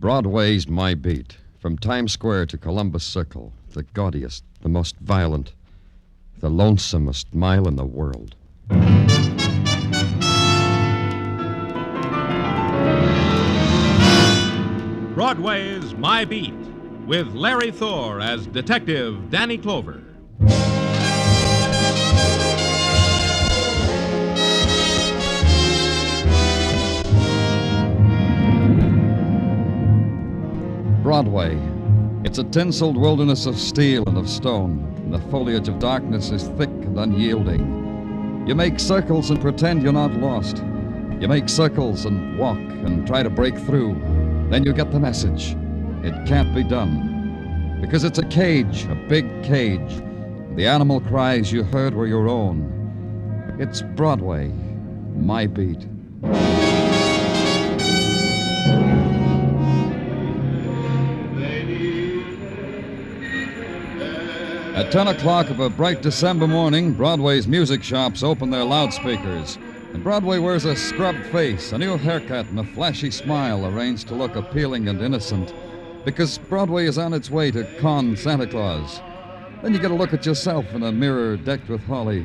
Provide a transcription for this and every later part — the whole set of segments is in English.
Broadway's My Beat. From Times Square to Columbus Circle. The gaudiest, the most violent, the lonesomest mile in the world. Broadway's My Beat, with Larry Thor as Detective Danny Clover. Broadway. It's a tinseled wilderness of steel and of stone, and the foliage of darkness is thick and unyielding. You make circles and pretend you're not lost. You make circles and walk and try to break through. Then you get the message. It can't be done. Because it's a cage, a big cage. The animal cries you heard were your own. It's Broadway, My Beat. At 10 o'clock of a bright December morning, Broadway's music shops open their loudspeakers. And Broadway wears a scrubbed face, a new haircut, and a flashy smile arranged to look appealing and innocent. Because Broadway is on its way to con Santa Claus. Then you get a look at yourself in a mirror decked with holly,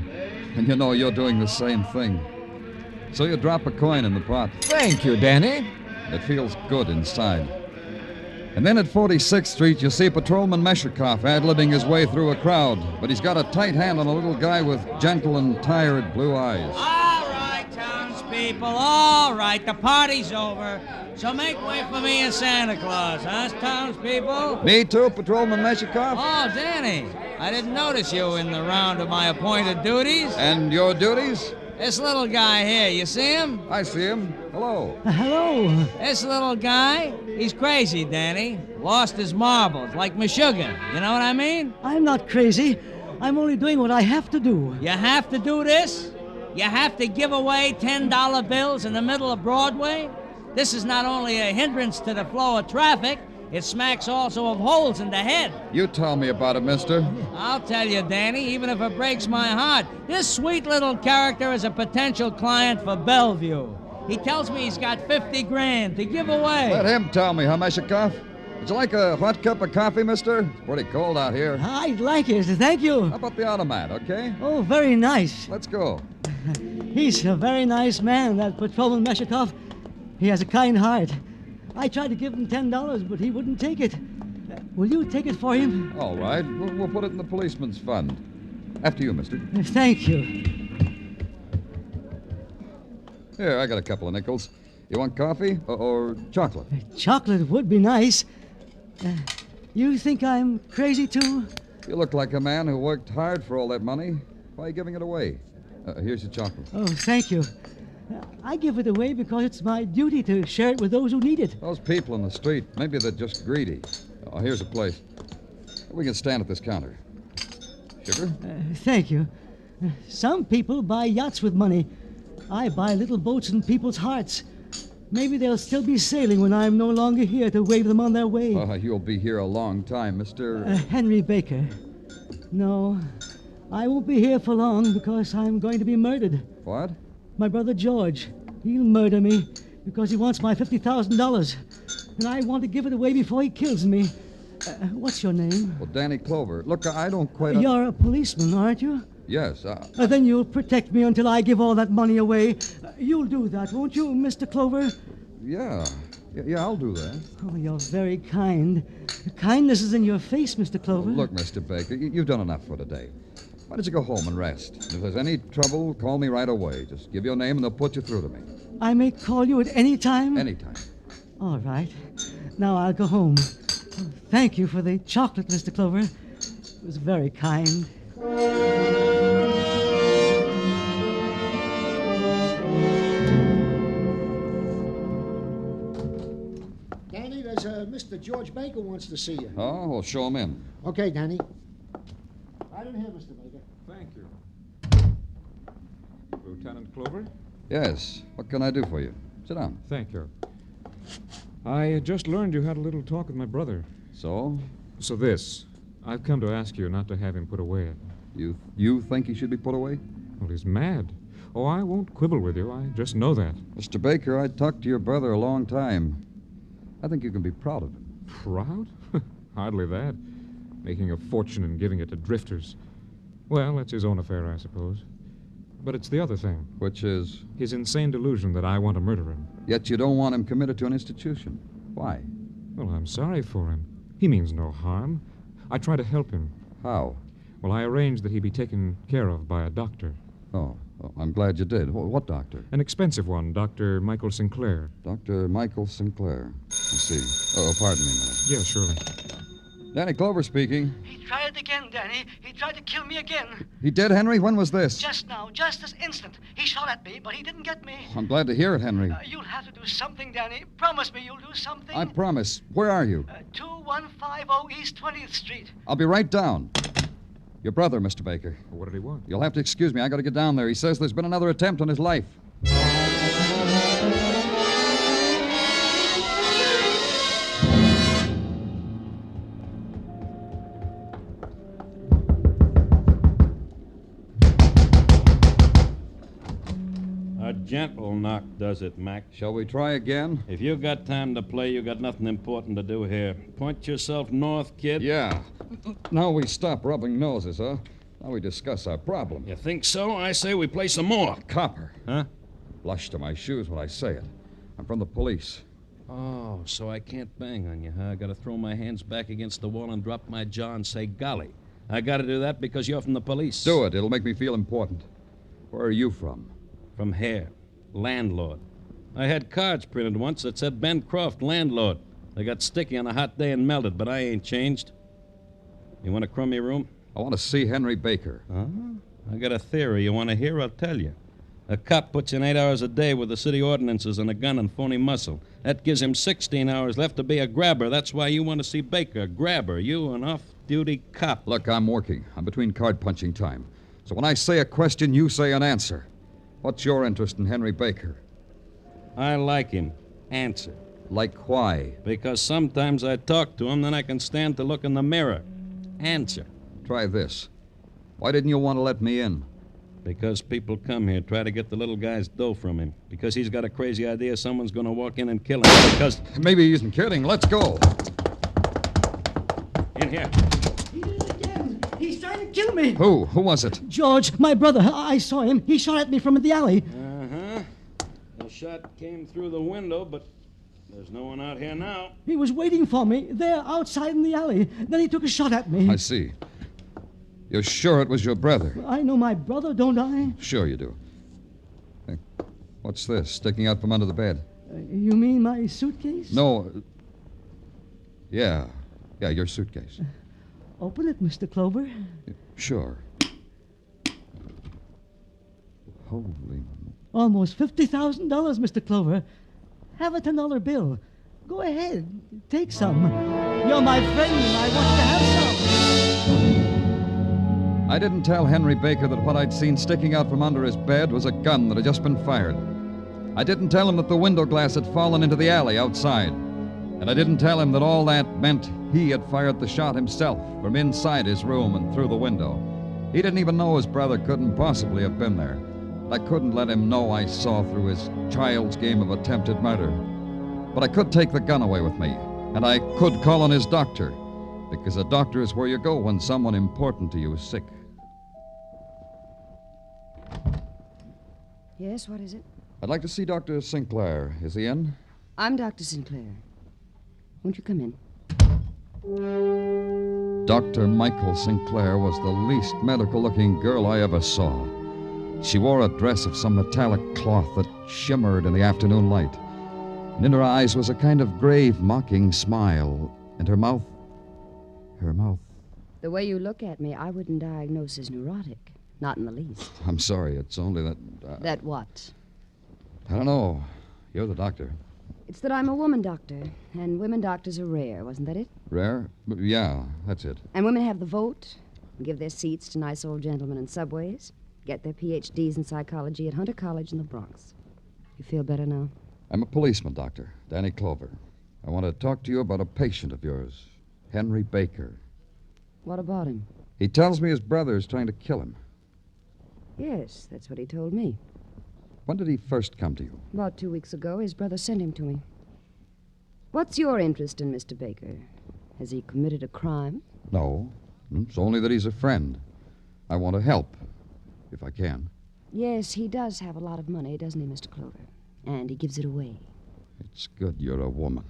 and you know you're doing the same thing. So you drop a coin in the pot. Thank you, Danny. It feels good inside. And then at 46th Street, you see Patrolman Mesherkoff ad-libbing his way through a crowd, but he's got a tight hand on a little guy with gentle and tired blue eyes. All right, townspeople, all right, the party's over. So make way for me and Santa Claus, huh, townspeople? Me too, Patrolman Mesherkoff. Oh, Danny, I didn't notice you in the round of my appointed duties. And your duties? This little guy here, you see him? I see him. Hello. Hello. This little guy, he's crazy, Danny. Lost his marbles, like Meshuggah. You know what I mean? I'm not crazy. I'm only doing what I have to do. You have to do this? You have to give away $10 bills in the middle of Broadway? This is not only a hindrance to the flow of traffic, it smacks also of holes in the head. You tell me about it, mister. I'll tell you, Danny, even if it breaks my heart, this sweet little character is a potential client for Bellevue. He tells me he's got 50 grand to give away. Let him tell me, huh, Mesherkoff? Would you like a hot cup of coffee, mister? It's pretty cold out here. I'd like it, thank you. How about the automat, okay? Oh, very nice. Let's go. He's a very nice man, that Patrolman Mesherkoff. He has a kind heart. I tried to give him $10, but he wouldn't take it. Will you take it for him? All right. We'll put it in the policeman's fund. After you, mister. Thank you. Here, I got a couple of nickels. You want coffee or chocolate? Chocolate would be nice. You think I'm crazy, too? You look like a man who worked hard for all that money. Why are you giving it away? Here's your chocolate. Oh, thank you. I give it away because it's my duty to share it with those who need it. Those people in the street, maybe they're just greedy. Oh, here's a place. We can stand at this counter. Sugar? Thank you. Some people buy yachts with money. I buy little boats in people's hearts. Maybe they'll still be sailing when I'm no longer here to wave them on their way. You'll be here a long time, Mr. Henry Baker. No, I won't be here for long because I'm going to be murdered. What? My brother George. He'll murder me because he wants my $50,000. And I want to give it away before he kills me. What's your name? Well, Danny Clover. Look, I don't quite... You're a policeman, aren't you? Yes. Then you'll protect me until I give all that money away. You'll do that, won't you, Mr. Clover? Yeah, I'll do that. Oh, you're very kind. Kindness is in your face, Mr. Clover. Look, Mr. Baker, you've done enough for today. Why don't you go home and rest? If there's any trouble, call me right away. Just give your name and they'll put you through to me. I may call you at any time? Anytime. All right. Now I'll go home. Thank you for the chocolate, Mr. Clover. It was very kind. Danny, there's Mr. George Baker wants to see you. Oh, well, show him in. Okay, Danny. Right in here, Mr. Baker. Thank you. Lieutenant Clover? Yes. What can I do for you? Sit down. Thank you. I just learned you had a little talk with my brother. So? So this. I've come to ask you not to have him put away. You think he should be put away? Well, he's mad. Oh, I won't quibble with you. I just know that. Mr. Baker, I talked to your brother a long time. I think you can be proud of him. Proud? Hardly that. Making a fortune and giving it to drifters. Well, that's his own affair, I suppose. But it's the other thing. Which is? His insane delusion that I want to murder him. Yet you don't want him committed to an institution. Why? Well, I'm sorry for him. He means no harm. I try to help him. How? Well, I arranged that he be taken care of by a doctor. Oh, I'm glad you did. What doctor? An expensive one, Dr. Michael Sinclair. Dr. Michael Sinclair. I see. Oh, pardon me a minute. Yeah, surely. Danny Clover speaking. He tried it again, Danny. He tried to kill me again. He did, Henry? When was this? Just now, just this instant. He shot at me, but he didn't get me. I'm glad to hear it, Henry. You'll have to do something, Danny. Promise me you'll do something. I promise. Where are you? 2150 East 20th Street. I'll be right down. Your brother, Mr. Baker. What did he want? You'll have to excuse me. I got to get down there. He says there's been another attempt on his life. A gentle knock does it, Mac. Shall we try again? If you got time to play, you got nothing important to do here. Point yourself north, kid. Yeah. Now we stop rubbing noses, huh? Now we discuss our problem. You think so? I say we play some more. Copper. Huh? Blush to my shoes when I say it. I'm from the police. Oh, so I can't bang on you, huh? I gotta throw my hands back against the wall and drop my jaw and say, golly. I gotta do that because you're from the police. Do it. It'll make me feel important. Where are you from? From here. Landlord. I had cards printed once that said Ben Croft, landlord. They got sticky on a hot day and melted, but I ain't changed. You want a crummy room? I want to see Henry Baker. Huh? I got a theory. You want to hear? I'll tell you. A cop puts in 8 hours a day with the city ordinances and a gun and phony muscle. That gives him 16 hours left to be a grabber. That's why you want to see Baker, grabber. You, an off-duty cop. Look, I'm working. I'm between card punching time. So when I say a question, you say an answer. What's your interest in Henry Baker? I like him. Answer. Like why? Because sometimes I talk to him, then I can stand to look in the mirror. Answer. Try this. Why didn't you want to let me in? Because people come here, try to get the little guy's dough from him. Because he's got a crazy idea someone's going to walk in and kill him. Because... Maybe he isn't kidding. Let's go. In here. He did it again. He's trying to kill me. Who? Who was it? George, my brother. I saw him. He shot at me from the alley. Uh-huh. The shot came through the window, but there's no one out here now. He was waiting for me there outside in the alley. Then he took a shot at me. I see. You're sure it was your brother? I know my brother, don't I? Sure you do. Hey, what's this sticking out from under the bed? You mean my suitcase? No. Yeah, your suitcase. Open it, Mr. Clover. Sure. Holy... Almost $50,000, Mr. Clover. Have a $10 bill. Go ahead. Take some. You're my friend, and I want you to have some. I didn't tell Henry Baker that what I'd seen sticking out from under his bed was a gun that had just been fired. I didn't tell him that the window glass had fallen into the alley outside. And I didn't tell him that all that meant he had fired the shot himself from inside his room and through the window. He didn't even know his brother couldn't possibly have been there. I couldn't let him know I saw through his child's game of attempted murder. But I could take the gun away with me, and I could call on his doctor, because a doctor is where you go when someone important to you is sick. Yes, what is it? I'd like to see Dr. Sinclair. Is he in? I'm Dr. Sinclair. Won't you come in? Dr. Michael Sinclair was the least medical-looking girl I ever saw. She wore a dress of some metallic cloth that shimmered in the afternoon light. And in her eyes was a kind of grave, mocking smile. And her mouth... The way you look at me, I wouldn't diagnose as neurotic. Not in the least. I'm sorry, it's only that... That what? I don't know. You're the doctor. It's that I'm a woman doctor, and women doctors are rare, wasn't that it? Rare? Yeah, that's it. And women have the vote, and give their seats to nice old gentlemen in subways, get their PhDs in psychology at Hunter College in the Bronx. You feel better now? I'm a policeman, Doctor. Danny Clover. I want to talk to you about a patient of yours, Henry Baker. What about him? He tells me his brother is trying to kill him. Yes, that's what he told me. When did he first come to you? About 2 weeks ago, his brother sent him to me. What's your interest in Mr. Baker? Has he committed a crime? No. It's only that he's a friend. I want to help, if I can. Yes, he does have a lot of money, doesn't he, Mr. Clover? And he gives it away. It's good you're a woman.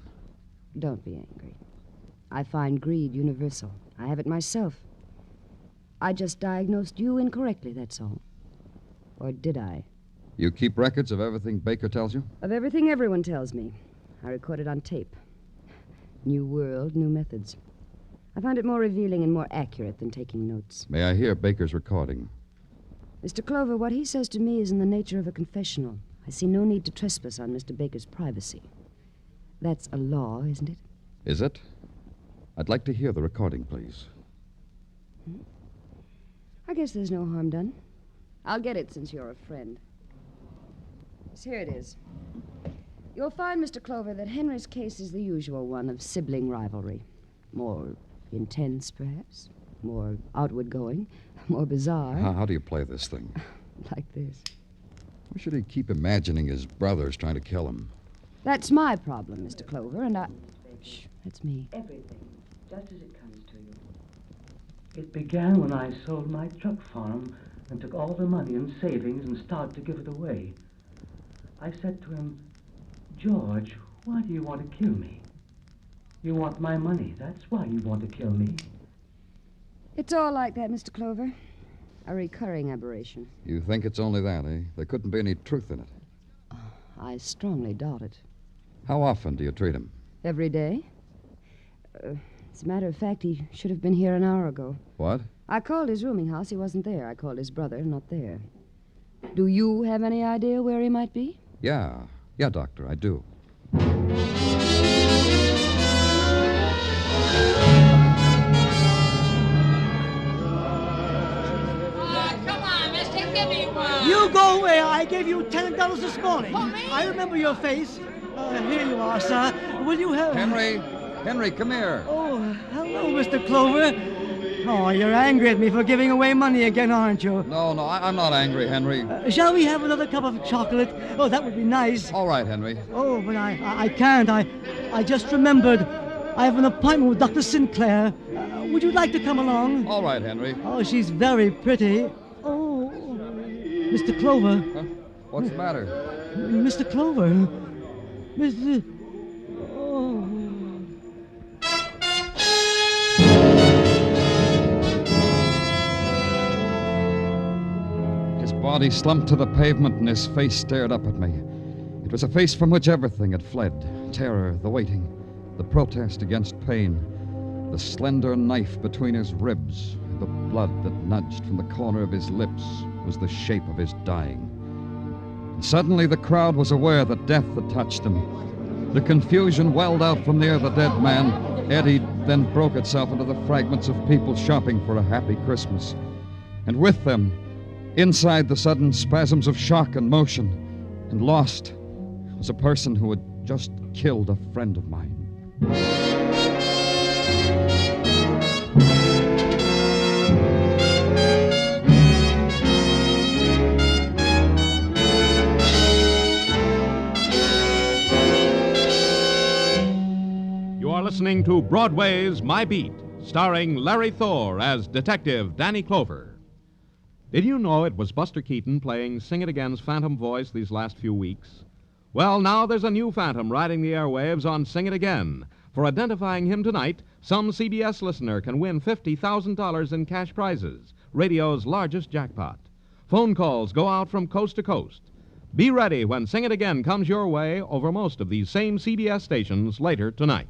Don't be angry. I find greed universal. I have it myself. I just diagnosed you incorrectly, that's all. Or did I? You keep records of everything Baker tells you? Of everything everyone tells me. I record it on tape. New world, new methods. I find it more revealing and more accurate than taking notes. May I hear Baker's recording? Mr. Clover, what he says to me is in the nature of a confessional. I see no need to trespass on Mr. Baker's privacy. That's a law, isn't it? Is it? I'd like to hear the recording, please. I guess there's no harm done. I'll get it since you're a friend. Yes, here it is. You'll find, Mr. Clover, that Henry's case is the usual one of sibling rivalry. More intense, perhaps. More outward-going. More bizarre. How do you play this thing? Like this. Why should he keep imagining his brother's trying to kill him? That's my problem, Mr. Clover, and I... Shh, that's me. Everything, just as it comes to you. It began when I sold my truck farm and took all the money and savings and started to give it away. I said to him, George, why do you want to kill me? You want my money. That's why you want to kill me. It's all like that, Mr. Clover. A recurring aberration. You think it's only that, eh? There couldn't be any truth in it. I strongly doubt it. How often do you treat him? Every day. As a matter of fact, he should have been here an hour ago. What? I called his rooming house. He wasn't there. I called his brother. Not there. Do you have any idea where he might be? Yeah, Doctor, I do. You go away. I gave you $10 this morning. I remember your face. Here you are, sir. Will you have... Henry, come here. Oh, hello, Mr. Clover. Oh, you're angry at me for giving away money again, aren't you? No, I'm not angry, Henry. Shall we have another cup of chocolate? Oh, that would be nice. All right, Henry. Oh, but I can't. I just remembered. I have an appointment with Dr. Sinclair. Would you like to come along? All right, Henry. Oh, she's very pretty. Oh, Mr. Clover. Huh? What's the matter? Mr. Clover. Mr. Oh. His body slumped to the pavement and his face stared up at me. It was a face from which everything had fled. Terror, the waiting, the protest against pain, the slender knife between his ribs, the blood that nudged from the corner of his lips was the shape of his dying. And suddenly the crowd was aware that death had touched him. The confusion welled out from near the dead man, eddied, then broke itself into the fragments of people shopping for a happy Christmas. And with them, inside the sudden spasms of shock and motion, and lost, was a person who had just killed a friend of mine. You are listening to Broadway's My Beat, starring Larry Thor as Detective Danny Clover. Did you know it was Buster Keaton playing Sing It Again's phantom voice these last few weeks? Well, now there's a new phantom riding the airwaves on Sing It Again. For identifying him tonight, some CBS listener can win $50,000 in cash prizes, radio's largest jackpot. Phone calls go out from coast to coast. Be ready when Sing It Again comes your way over most of these same CBS stations later tonight.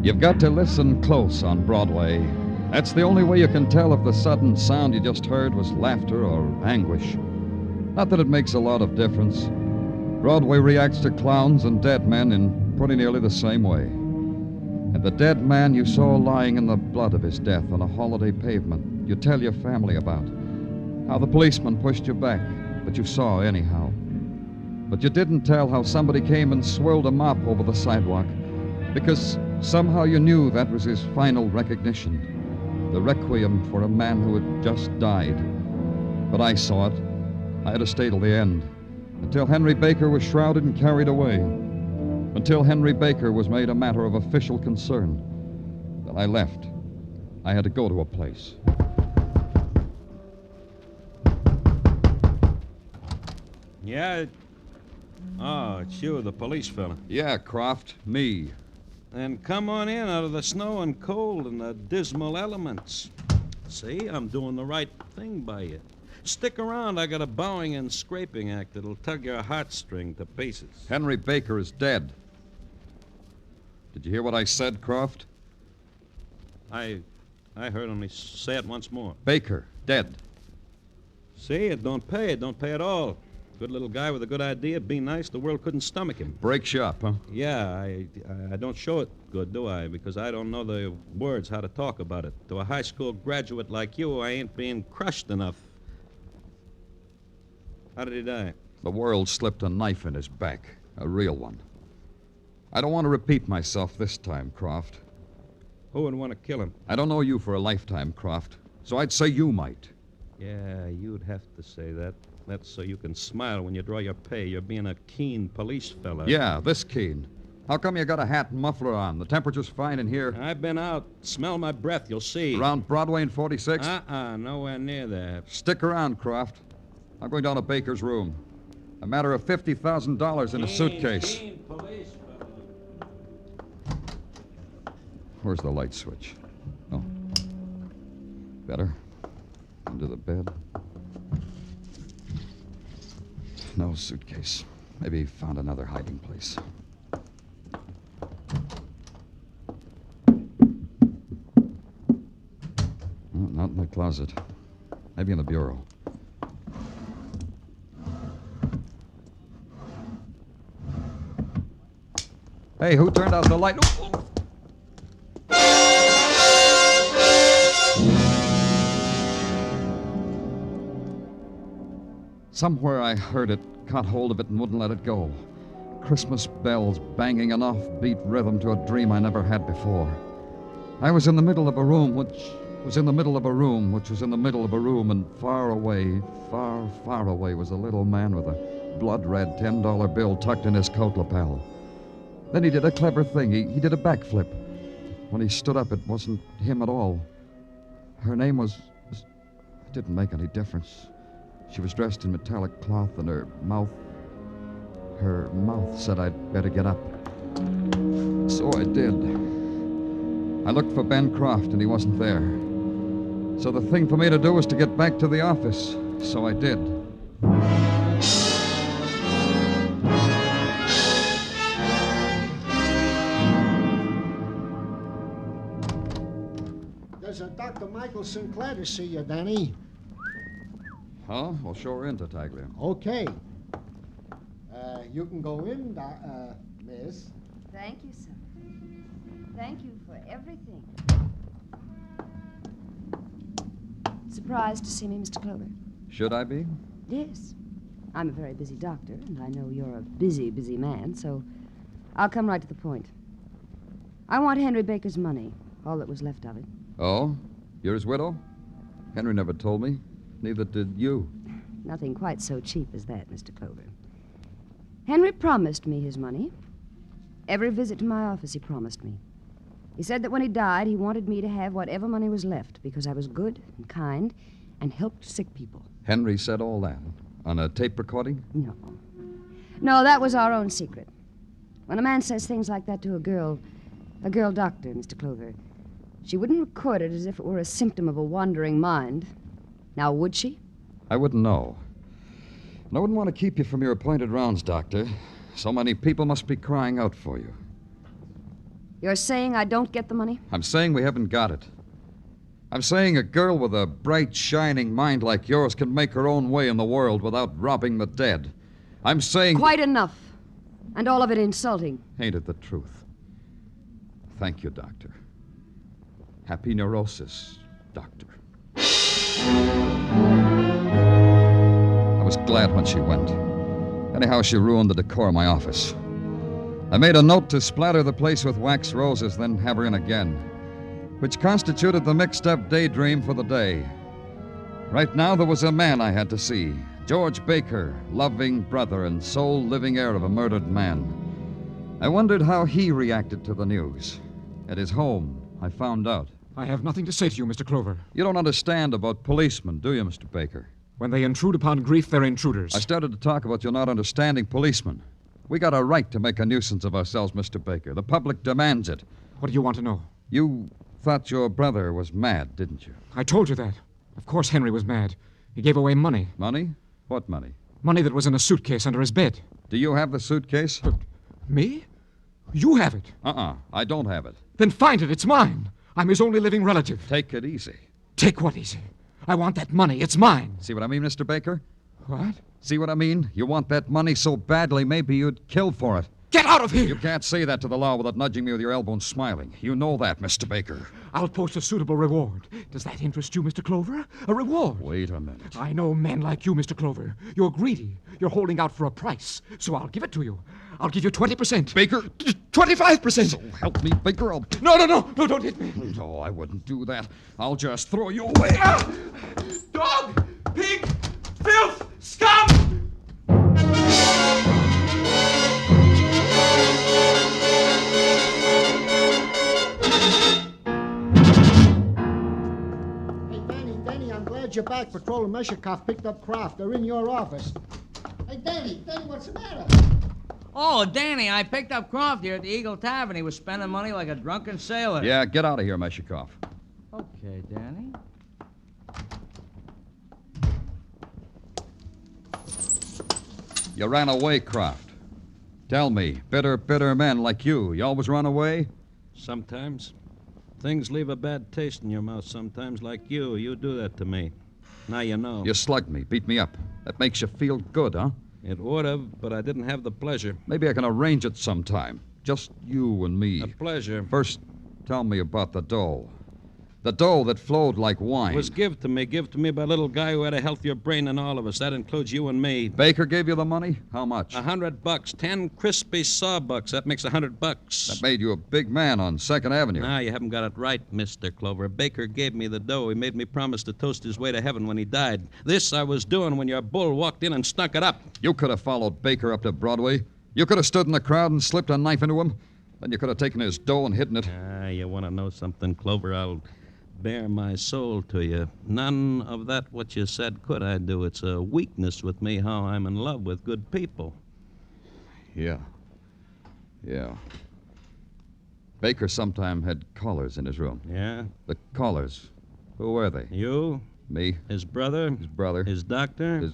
You've got to listen close on Broadway. That's the only way you can tell if the sudden sound you just heard was laughter or anguish. Not that it makes a lot of difference. Broadway reacts to clowns and dead men in pretty nearly the same way. And the dead man you saw lying in the blood of his death on a holiday pavement, you tell your family about. How the policeman pushed you back, but you saw anyhow. But you didn't tell how somebody came and swirled a mop over the sidewalk, because somehow you knew that was his final recognition. the requiem for a man who had just died. But I saw it. I had to stay till the end, until Henry Baker was shrouded and carried away, until Henry Baker was made a matter of official concern. Then I left. I had to go to a place. Yeah? Oh, it's you, the police fella. Yeah, Croft, me. Then come on in out of the snow and cold and the dismal elements. See, I'm doing the right thing by you. Stick around. I got a bowing and scraping act that'll tug your heartstring to pieces. Henry Baker is dead. Did you hear what I said, Croft? I heard only say it once more. Baker, dead. See, it don't pay. It don't pay at all. Good little guy with a good idea. Be nice. The world couldn't stomach him. Breaks you up, huh? Yeah, I don't show it good, do I? Because I don't know the words how to talk about it. To a high school graduate like you, I ain't being crushed enough. How did he die? The world slipped a knife in his back. A real one. I don't want to repeat myself this time, Croft. Who would want to kill him? I don't know you for a lifetime, Croft, so I'd say you might. Yeah, you'd have to say that. That's so you can smile when you draw your pay. You're being a keen police fella. Yeah, this keen. How come you got a hat and muffler on? The temperature's fine in here. I've been out. Smell my breath, you'll see. Around Broadway and 46th? Nowhere near there. Stick around, Croft. I'm going down to Baker's room. A matter of $50,000 in a suitcase. Keen police fella. Where's the light switch? Oh. Better. Under the bed. No suitcase. Maybe he found another hiding place. Oh, not in the closet. Maybe in the bureau. Hey, who turned out the light? Oh. Somewhere I heard it, caught hold of it, and wouldn't let it go. Christmas bells banging an offbeat rhythm to a dream I never had before. I was in the middle of a room which was in the middle of a room which was in the middle of a room, and far away, far, far away was a little man with a blood-red $10 bill tucked in his coat lapel. Then he did a clever thing. He did a backflip. When he stood up, it wasn't him at all. Her name was... It didn't make any difference. She was dressed in metallic cloth, and her mouth said I'd better get up. So I did. I looked for Ben Croft, and he wasn't there. So the thing for me to do was to get back to the office. So I did. There's a Dr. Michael Sinclair to see you, Danny. Huh? Well, show her in, Tartaglia. Okay. You can go in, miss. Thank you, sir. Thank you for everything. Surprised to see me, Mr. Clover? Should I be? Yes. I'm a very busy doctor, and I know you're a busy, busy man, so I'll come right to the point. I want Henry Baker's money, all that was left of it. Oh? You're his widow? Henry never told me. Neither did you. Nothing quite so cheap as that, Mr. Clover. Henry promised me his money. Every visit to my office he promised me. He said that when he died, he wanted me to have whatever money was left because I was good and kind and helped sick people. Henry said all that? On a tape recording? No. No, that was our own secret. When a man says things like that to a girl doctor, Mr. Clover, she wouldn't record it as if it were a symptom of a wandering mind. Now, would she? I wouldn't know. And I wouldn't want to keep you from your appointed rounds, Doctor. So many people must be crying out for you. You're saying I don't get the money? I'm saying we haven't got it. I'm saying a girl with a bright, shining mind like yours can make her own way in the world without robbing the dead. I'm saying... Quite enough. And all of it insulting. Ain't it the truth? Thank you, Doctor. Happy neurosis, Doctor. I was glad when she went. Anyhow, she ruined the decor of my office. I made a note to splatter the place with wax roses, then have her in again. which constituted the mixed-up daydream for the day. Right now, there was a man I had to see. George Baker, loving brother and sole living heir of a murdered man. I wondered how he reacted to the news. At his home, I found out. I have nothing to say to you, Mr. Clover. You don't understand about policemen, do you, Mr. Baker? When they intrude upon grief, they're intruders. I started to talk about you not understanding policemen. We got a right to make a nuisance of ourselves, Mr. Baker. The public demands it. What do you want to know? You thought your brother was mad, didn't you? I told you that. Of course Henry was mad. He gave away money. Money? What money? Money that was in a suitcase under his bed. Do you have the suitcase? Me? You have it. I don't have it. Then find it. It's mine. I'm his only living relative. Take it easy. Take what easy? I want that money. It's mine. See what I mean, Mr. Baker? What? See what I mean? You want that money so badly, maybe you'd kill for it. Get out of here! You can't say that to the law without nudging me with your elbow and smiling. You know that, Mr. Baker. I'll post a suitable reward. Does that interest you, Mr. Clover? A reward? Wait a minute. I know men like you, Mr. Clover. You're greedy. You're holding out for a price. So I'll give it to you. I'll give you 20%. Baker! 25%! So help me, Baker. No, don't hit me. No, I wouldn't do that. I'll just throw you away. Ah! Dog! Pig! Filth! Scum! Danny, I'm glad you're back. Patrol and Meshikoff picked up Croft. They're in your office. Hey, Danny, what's the matter? Oh, Danny, I picked up Croft here at the Eagle Tavern. He was spending money like a drunken sailor. Yeah, get out of here, Meshikoff. Okay, Danny. You ran away, Croft. Tell me, bitter men like you always run away? Sometimes. Things leave a bad taste in your mouth sometimes, like you. You do that to me. Now you know. You slugged me, beat me up. That makes you feel good, huh? It would have, but I didn't have the pleasure. Maybe I can arrange it sometime. Just you and me. A pleasure. First, tell me about the dough. The dough that flowed like wine. It was give to me by a little guy who had a healthier brain than all of us. That includes you and me. Baker gave you the money? How much? $100. 10 crispy sawbucks. That makes $100. That made you a big man on 2nd Avenue. Now, you haven't got it right, Mr. Clover. Baker gave me the dough. He made me promise to toast his way to heaven when he died. This I was doing when your bull walked in and stunk it up. You could have followed Baker up to Broadway. You could have stood in the crowd and slipped a knife into him. Then you could have taken his dough and hidden it. You want to know something, Clover? I'll bare my soul to you. None of that what you said could I do. It's a weakness with me how I'm in love with good people. Yeah. Baker sometime had callers in his room. Yeah? The callers. Who were they? You? Me. His brother? His brother. His doctor?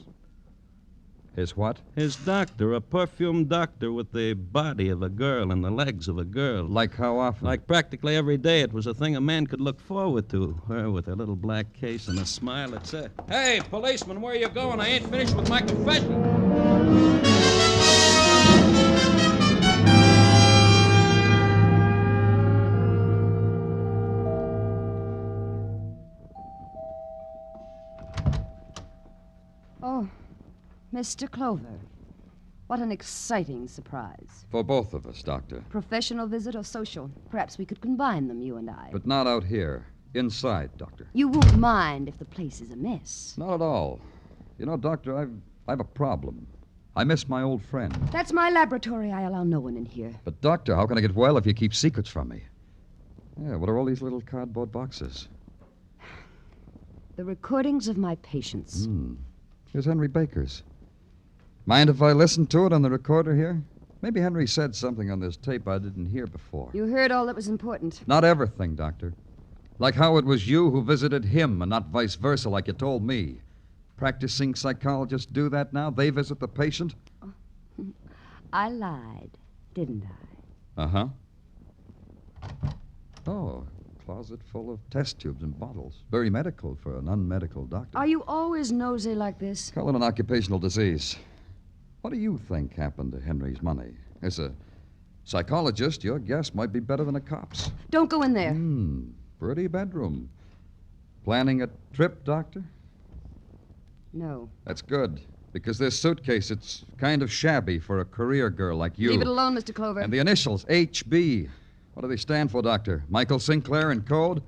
His what? His doctor, a perfumed doctor with the body of a girl and the legs of a girl. Like how often? Like practically every day. It was a thing a man could look forward to. Her with her little black case and a smile that said, "Hey, policeman, where you going? I ain't finished with my confession." Oh, Mr. Clover. What an exciting surprise. For both of us, Doctor. Professional visit or social? Perhaps we could combine them, you and I. But not out here. Inside, Doctor. You won't mind if the place is a mess. Not at all. You know, Doctor, I've a problem. I miss my old friend. That's my laboratory. I allow no one in here. But, Doctor, how can I get well if you keep secrets from me? Yeah, what are all these little cardboard boxes? The recordings of my patients. Here's Henry Baker's. Mind if I listen to it on the recorder here? Maybe Henry said something on this tape I didn't hear before. You heard all that was important. Not everything, Doctor. Like how it was you who visited him and not vice versa like you told me. Practicing psychologists do that now? They visit the patient? I lied, didn't I? Uh-huh. Oh, closet full of test tubes and bottles. Very medical for an unmedical doctor. Are you always nosy like this? Call it an occupational disease. What do you think happened to Henry's money? As a psychologist, your guess might be better than a cop's. Don't go in there. Pretty bedroom. Planning a trip, Doctor? No. That's good, because this suitcase, it's kind of shabby for a career girl like you. Leave it alone, Mr. Clover. And the initials, HB. What do they stand for, Doctor? Michael Sinclair in code?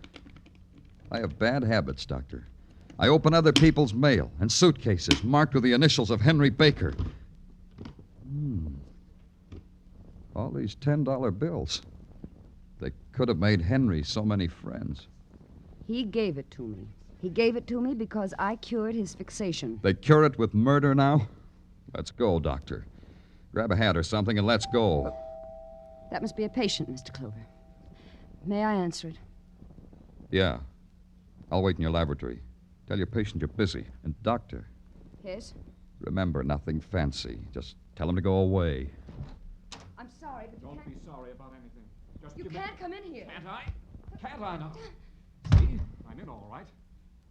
I have bad habits, Doctor. I open other people's mail and suitcases marked with the initials of Henry Baker. All these $10 bills. They could have made Henry so many friends. He gave it to me. He gave it to me because I cured his fixation. They cure it with murder now? Let's go, Doctor. Grab a hat or something and let's go. That must be a patient, Mr. Clover. May I answer it? Yeah. I'll wait in your laboratory. Tell your patient you're busy. And, Doctor, Yes? remember, nothing fancy. Just tell him to go away. I'm sorry, but Don't be sorry about anything. Just you give me... can't come in here. Can't I? Can't I now? See? I'm in all right.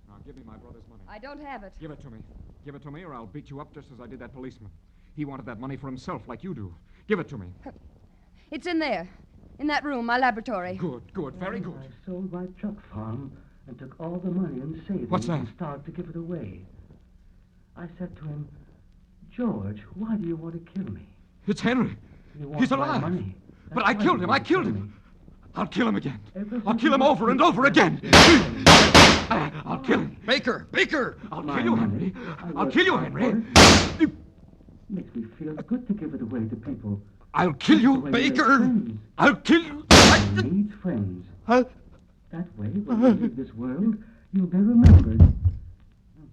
Now give me my brother's money. I don't have it. Give it to me. Give it to me or I'll beat you up just as I did that policeman. He wanted that money for himself like you do. Give it to me. It's in there. In that room, my laboratory. Good, very good. I sold my truck farm and took all the money and savings What's that? and started to give it away. I said to him, George, why do you want to kill me? It's Henry. You want He's my alive. money. But That's I why killed you him. want I to killed kill him. me. I'll kill him again. Everything I'll kill him you over and over again. I'll kill him. Baker! I'll My kill you, money. Henry. I I'll worked kill you, hard Henry. for it. Makes me feel good to give it away to people. I'll kill The you, way Baker. friends. I'll kill you. One needs friends. That way, when you leave this world, you'll be remembered.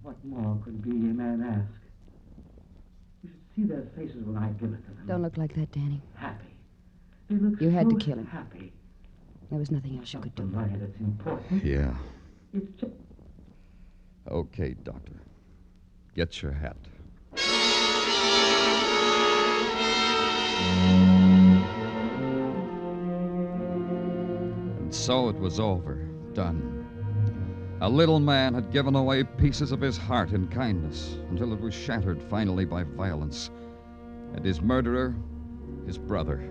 What more could be a man ask? You should see their faces when I give it to them. Don't look like that, Danny. Happy. They look You had so to kill him. happy. There was nothing else you could The do. money that's important. Yeah. It's just... Okay, Doctor. Get your hat. And so it was over. Done. A little man had given away pieces of his heart in kindness until it was shattered finally by violence. And his murderer, his brother.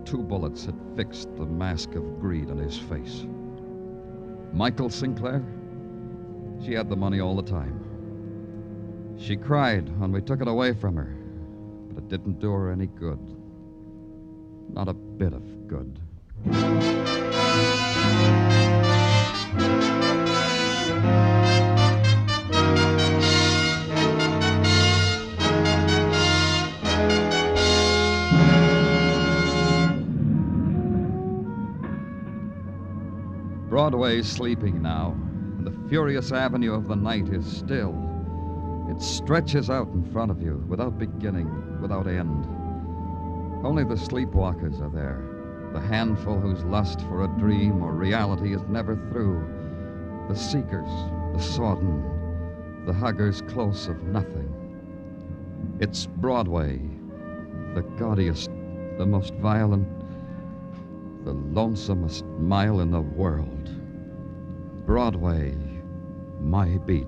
2 bullets had fixed the mask of greed on his face. Michael Sinclair? She had the money all the time. She cried when we took it away from her, but it didn't do her any good. Not a bit of good. Broadway's sleeping now, and the furious avenue of the night is still. It stretches out in front of you, without beginning, without end. Only the sleepwalkers are there, the handful whose lust for a dream or reality is never through. The seekers, the sodden, the huggers close of nothing. It's Broadway, the gaudiest, the most violent, the lonesomest mile in the world. Broadway, my beat.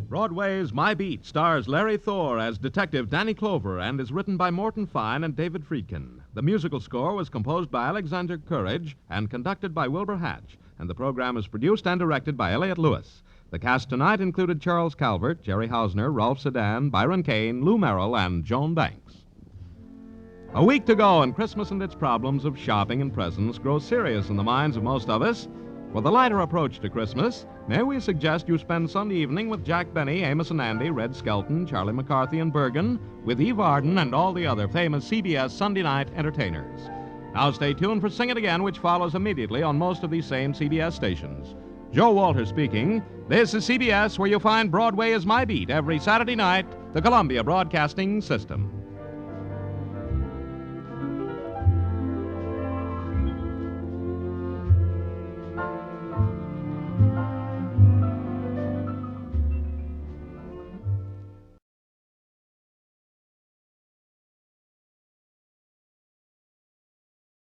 Broadway's My Beat stars Larry Thor as Detective Danny Clover and is written by Morton Fine and David Friedkin. The musical score was composed by Alexander Courage and conducted by Wilbur Hatch, and the program is produced and directed by Elliott Lewis. The cast tonight included Charles Calvert, Jerry Hausner, Rolf Sedan, Byron Kane, Lou Merrill, and Joan Banks. A week to go, and Christmas and its problems of shopping and presents grow serious in the minds of most of us. For the lighter approach to Christmas, may we suggest you spend Sunday evening with Jack Benny, Amos and Andy, Red Skelton, Charlie McCarthy, and Bergen, with Eve Arden and all the other famous CBS Sunday night entertainers. Now stay tuned for Sing It Again, which follows immediately on most of these same CBS stations. Joe Walter speaking. This is CBS, where you'll find Broadway Is My Beat every Saturday night, the Columbia Broadcasting System.